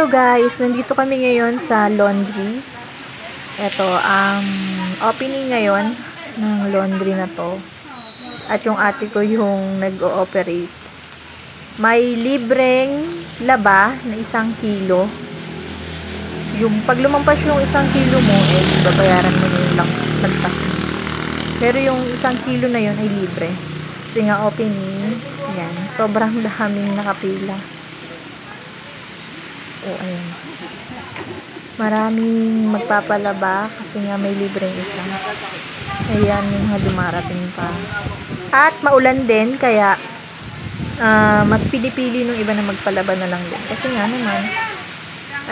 Hello guys, nandito kami ngayon sa laundry. Ito, ang opening ngayon ng laundry na to. At yung ate ko yung nag-ooperate. May libreng laba na 1 kilo. Yung pag lumampas yung 1 kilo mo, babayaran mo yung lagpas mo. Pero yung 1 kilo na yun ay libre. Kasi nga opening, yan. Sobrang daming nakapila. Ayan. Maraming magpapalaba kasi nga may libreng isa. Ayan yung dumarating pa. At maulan din kaya mas pili-pili nung iba na magpalaba na lang din. Kasi nga naman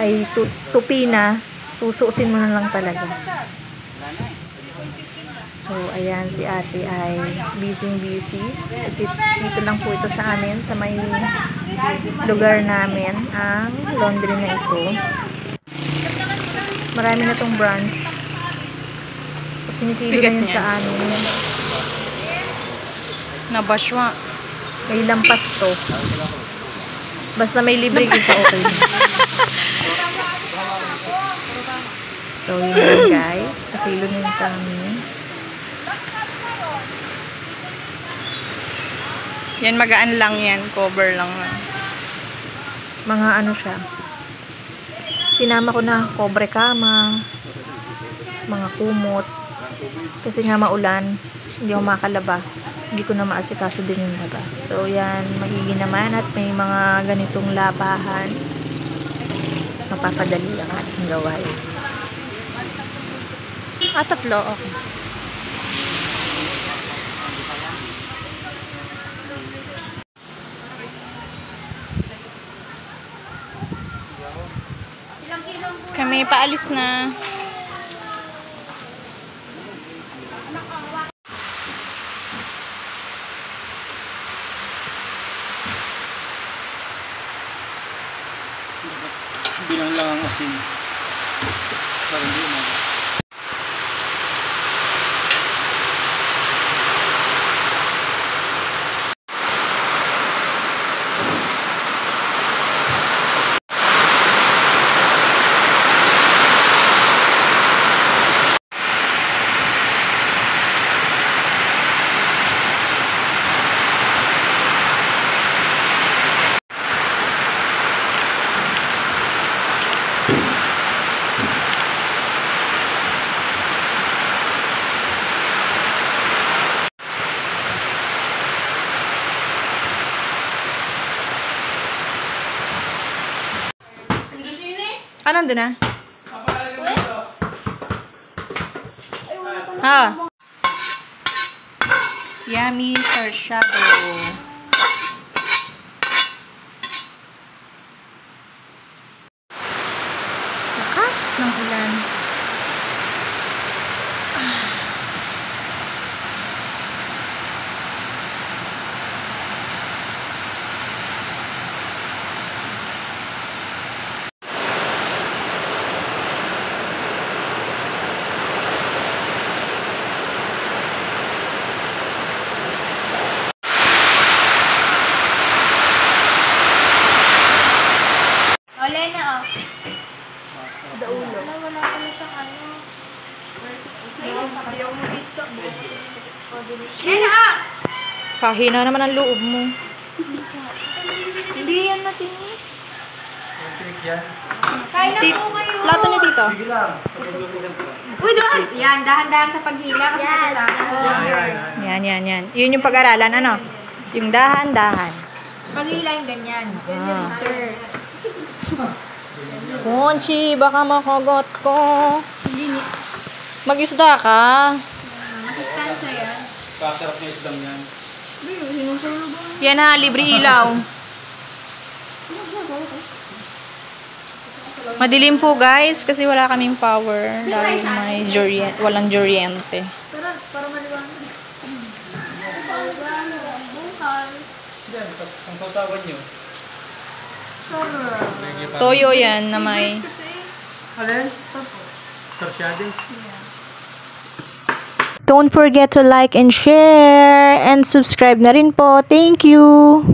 ay tupi na, susuotin mo na lang talaga. So, ayan, si ate ay busy. Dito lang po ito sa amin, sa may lugar namin, ang laundry na ito. Marami na tong branch. So, pinikilo na yun sa amin. Nabashwa. May lampas to. Basta may libre isa, okay. So, yun lang guys. Nakilo na yun sa amin. Yan, magaan lang yan. Cover lang. Mga ano siya. Sinama ko na cobre kama, mga kumot. Kasi nga maulan, hindi ako makalaba. Hindi ko na maasikaso din yung laba. So, yan. Magiging naman at may mga ganitong labahan. Mapapadali ang ating gawain. Tatlo. Okay. Kami paalis na. Bilang lang ang asin. Parang hindi na. Nandun na? Ha? Yummy sarsyado. Lakas ng ulan. Kahina naman ang loob mo. Hindi yan natin eh. Kain na po kayo. Plato niya dito. Uy, doon. Yan, dahan-dahan sa paghila. Yan. Yun yung pag-aralan, ano? Yung dahan-dahan. Paghila yung ganyan. Conchi, baka makagot ko. Mag-isda ka. Masustansya yan. Kasarap niya isdang yan. Yan ha, libre ilaw. Madilim po guys kasi wala kaming power dahil may walang kuryente. Para maliwanag. Ang sausawan nyo. Toyo yan na may. Alin? Sarsyades. Don't forget to like and share and subscribe na rin po. Thank you!